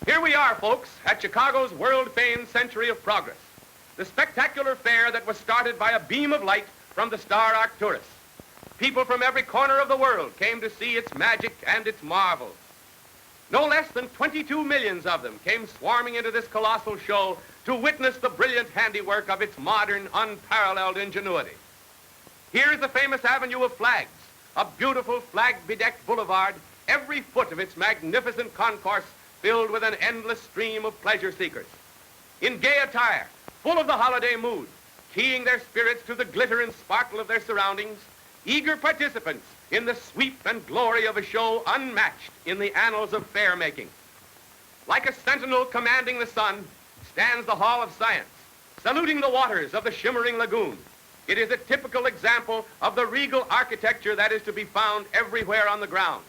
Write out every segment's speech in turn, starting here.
Here we are, folks, at Chicago's world-famed Century of Progress, the spectacular fair that was started by a beam of light from the Star Arc tourists. People from every corner of the world came to see its magic and its marvels. No less than 22 millions of them came swarming into this colossal show to witness the brilliant handiwork of its modern, unparalleled ingenuity. Here's the famous Avenue of Flags, a beautiful flag-bedecked boulevard, every foot of its magnificent concourse filled with an endless stream of pleasure seekers. In gay attire, full of the holiday mood, keying their spirits to the glitter and sparkle of their surroundings, eager participants in the sweep and glory of a show unmatched in the annals of fair making. Like a sentinel commanding the sun stands the Hall of Science, saluting the waters of the shimmering lagoon. It is a typical example of the regal architecture that is to be found everywhere on the grounds,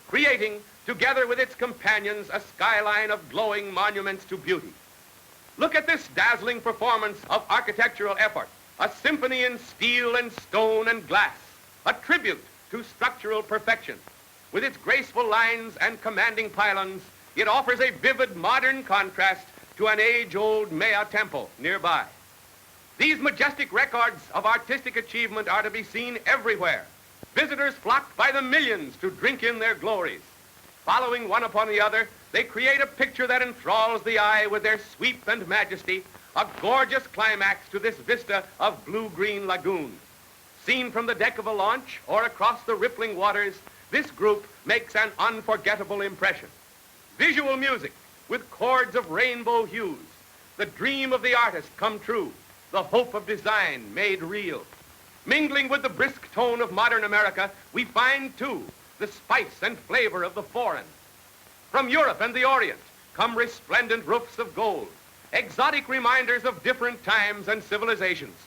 creating, together with its companions, a skyline of glowing monuments to beauty. Look at this dazzling performance of architectural effort, a symphony in steel and stone and glass, a tribute to structural perfection. With its graceful lines and commanding pylons, it offers a vivid modern contrast to an age-old Maya temple nearby. These majestic records of artistic achievement are to be seen everywhere. Visitors flock by the millions to drink in their glories. Following one upon the other, they create a picture that enthralls the eye with their sweep and majesty, a gorgeous climax to this vista of blue-green lagoon. Seen from the deck of a launch or across the rippling waters, this group makes an unforgettable impression. Visual music with chords of rainbow hues, the dream of the artist come true, the hope of design made real. Mingling with the brisk tone of modern America, we find, too, the spice and flavor of the foreign. From Europe and the Orient come resplendent roofs of gold, exotic reminders of different times and civilizations,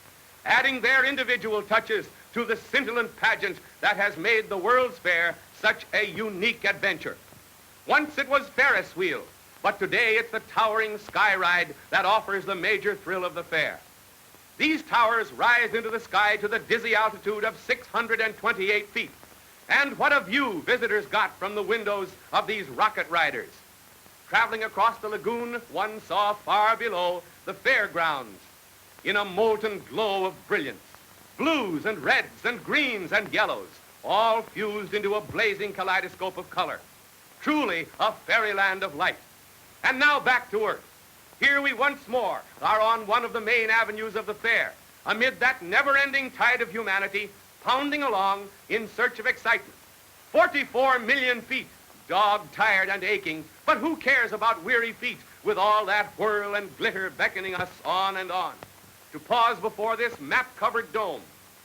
adding their individual touches to the scintillant pageant that has made the World's Fair such a unique adventure. Once it was Ferris wheel, but today it's the towering Skyride that offers the major thrill of the fair. These towers rise into the sky to the dizzy altitude of 628 feet. And what a view visitors got from the windows of these rocket riders. Traveling across the lagoon, one saw far below the fairgrounds in a molten glow of brilliance. Blues and reds and greens and yellows, all fused into a blazing kaleidoscope of color. Truly a fairyland of light. And now back to earth. Here we once more are on one of the main avenues of the fair, amid that never-ending tide of humanity pounding along in search of excitement. 44 million feet, dog-tired and aching, but who cares about weary feet with all that whirl and glitter beckoning us on and on? To pause before this map-covered dome,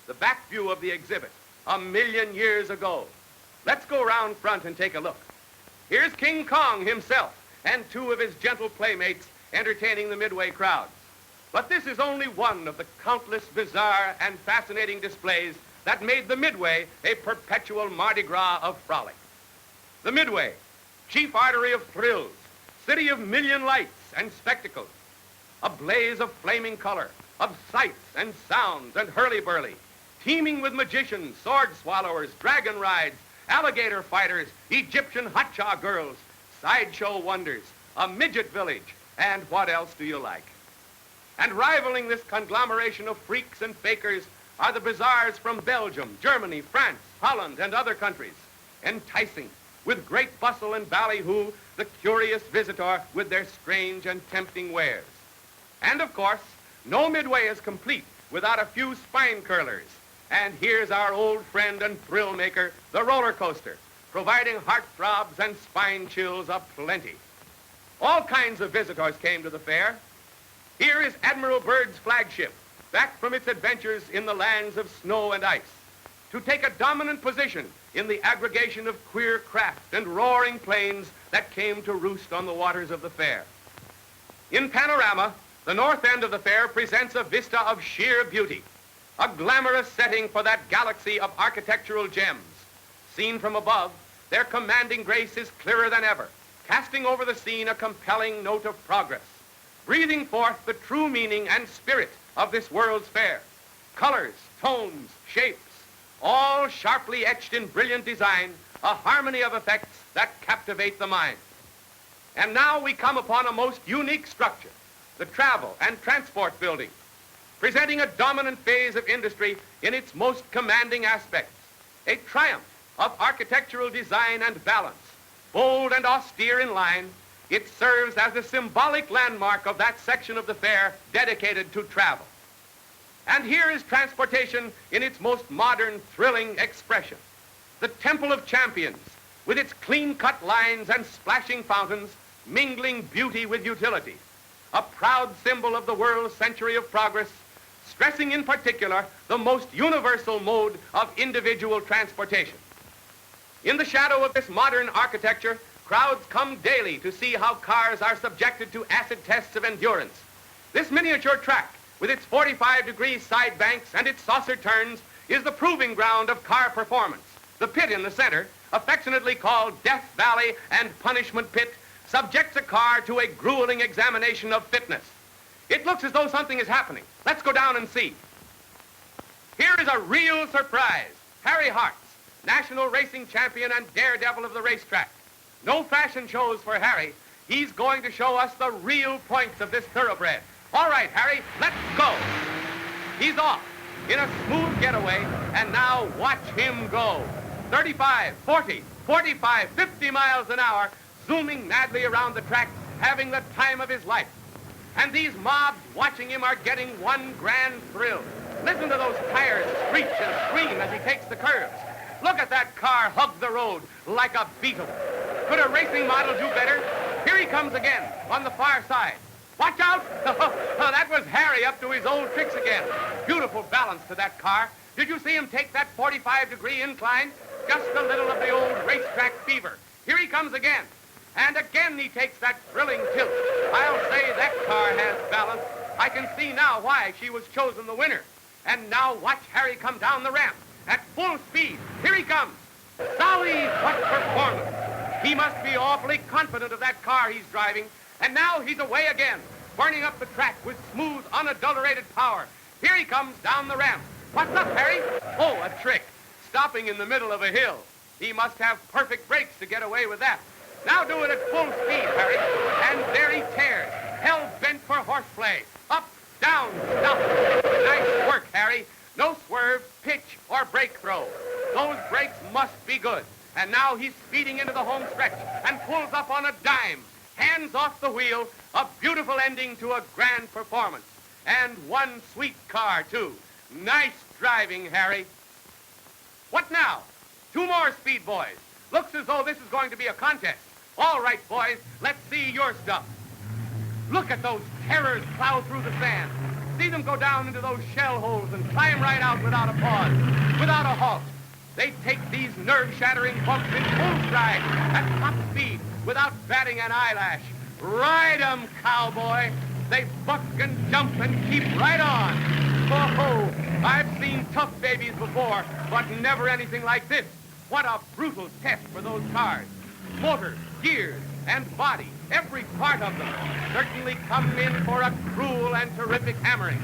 the back view of the exhibit, 1,000,000 years ago. Let's go round front and take a look. Here's King Kong himself and two of his gentle playmates entertaining the Midway crowds. But this is only one of the countless bizarre and fascinating displays that made the Midway a perpetual Mardi Gras of frolic. The Midway, chief artery of thrills, city of million lights and spectacles, a blaze of flaming color, of sights and sounds and hurly-burly, teeming with magicians, sword swallowers, dragon rides, alligator fighters, Egyptian hotcha girls, sideshow wonders, a midget village, and what else do you like? And rivaling this conglomeration of freaks and fakers are the bazaars from Belgium, Germany, France, Holland, and other countries, enticing, with great bustle and ballyhoo, the curious visitor with their strange and tempting wares. And of course, no Midway is complete without a few spine curlers. And here's our old friend and thrill maker, the roller coaster, providing heart throbs and spine chills aplenty. All kinds of visitors came to the fair. Here is Admiral Byrd's flagship, back from its adventures in the lands of snow and ice, to take a dominant position in the aggregation of queer craft and roaring planes that came to roost on the waters of the fair. In panorama, the north end of the fair presents a vista of sheer beauty, a glamorous setting for that galaxy of architectural gems. Seen from above, their commanding grace is clearer than ever, casting over the scene a compelling note of progress, breathing forth the true meaning and spirit of this World's Fair. Colors, tones, shapes, all sharply etched in brilliant design, a harmony of effects that captivate the mind. And now we come upon a most unique structure, the Travel and Transport Building, presenting a dominant phase of industry in its most commanding aspects, a triumph of architectural design and balance. Bold and austere in line, it serves as a symbolic landmark of that section of the fair dedicated to travel. And here is transportation in its most modern, thrilling expression. The Temple of Champions, with its clean-cut lines and splashing fountains, mingling beauty with utility. A proud symbol of the world's century of progress, stressing in particular the most universal mode of individual transportation. In the shadow of this modern architecture, crowds come daily to see how cars are subjected to acid tests of endurance. This miniature track, with its 45-degree side banks and its saucer turns, is the proving ground of car performance. The pit in the center, affectionately called Death Valley and Punishment Pit, subjects a car to a grueling examination of fitness. It looks as though something is happening. Let's go down and see. Here is a real surprise. Harry Hart, national racing champion and daredevil of the racetrack. No fashion shows for Harry. He's going to show us the real points of this thoroughbred. All right, Harry, let's go. He's off in a smooth getaway, and now watch him go. 35, 40, 45, 50 miles an hour, zooming madly around the track, having the time of his life. And these mobs watching him are getting one grand thrill. Listen to those tires screech and scream as he takes the curves. Look at that car hug the road like a beetle. Could a racing model do better? Here he comes again on the far side. Watch out! Oh, that was Harry up to his old tricks again. Beautiful balance to that car. Did you see him take that 45-degree incline? Just a little of the old racetrack fever. Here he comes again. And again he takes that thrilling tilt. I'll say that car has balance. I can see now why she was chosen the winner. And now watch Harry come down the ramp at full speed. Here he comes. Golly, what performance. He must be awfully confident of that car he's driving. And now he's away again, burning up the track with smooth, unadulterated power. Here he comes down the ramp. What's up, Harry? Oh, a trick. Stopping in the middle of a hill. He must have perfect brakes to get away with that. Now do it at full speed, Harry. And there he tears, hell-bent for horseplay. Up, down, stop. Nice work, Harry. No swerve, pitch, or brake throw. Those brakes must be good. And now he's speeding into the home stretch and pulls up on a dime. Hands off the wheel, a beautiful ending to a grand performance. And one sweet car, too. Nice driving, Harry. What now? Two more speed boys. Looks as though this is going to be a contest. All right, boys, let's see your stuff. Look at those terrors plow through the sand. See them go down into those shell holes and climb right out without a pause, without a halt. They take these nerve-shattering bumps in full stride at top speed without batting an eyelash. Ride 'em, cowboy. They buck and jump and keep right on. Oh, I've seen tough babies before, but never anything like this. What a brutal test for those cars. Motors, gears, and body, every part of them, certainly come in for a cruel and terrific hammering.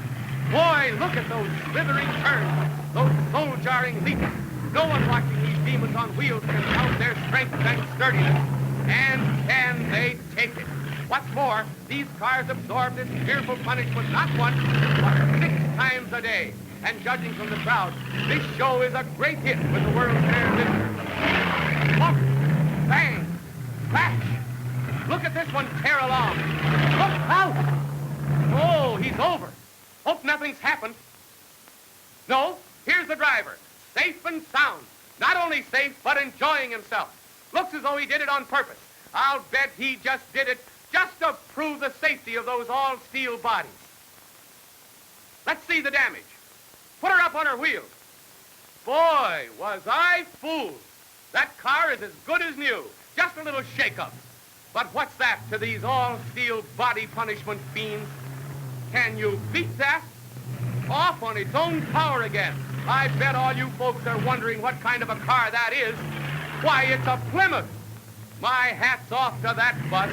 Boy, look at those slithering turns, those soul-jarring leaps. No one watching these demons on wheels can count their strength and sturdiness. And can they take it? What's more, these cars absorb this fearful punishment not once, but 6 times a day. And judging from the crowd, this show is a great hit with the World's Fair visitors. Look! Bang! Flash! Look at this one tear along. Look out! Oh, he's over. Hope nothing's happened. No, here's the driver. Safe and sound. Not only safe, but enjoying himself. Looks as though he did it on purpose. I'll bet he just did it just to prove the safety of those all-steel bodies. Let's see the damage. Put her up on her wheels. Boy, was I fooled. That car is as good as new. Just a little shake-up. But what's that to these all-steel body punishment fiends? Can you beat that? Off on its own power again. I bet all you folks are wondering what kind of a car that is. Why, it's a Plymouth. My hat's off to that bus.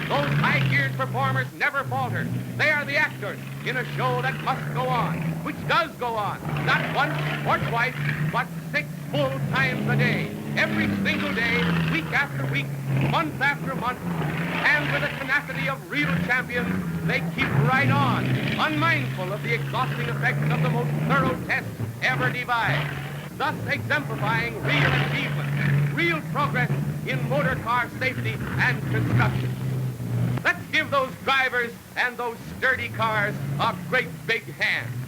Those high-geared performers never falter. They are the actors in a show that must go on, which does go on, not once or twice, but 6 full times a day. every single day, week after week, month after month, and with the tenacity of real champions, they keep right on, unmindful of the exhausting effects of the most thorough test ever devised, thus exemplifying real achievement, real progress in motor car safety and construction. Let's give those drivers and those sturdy cars a great big hand.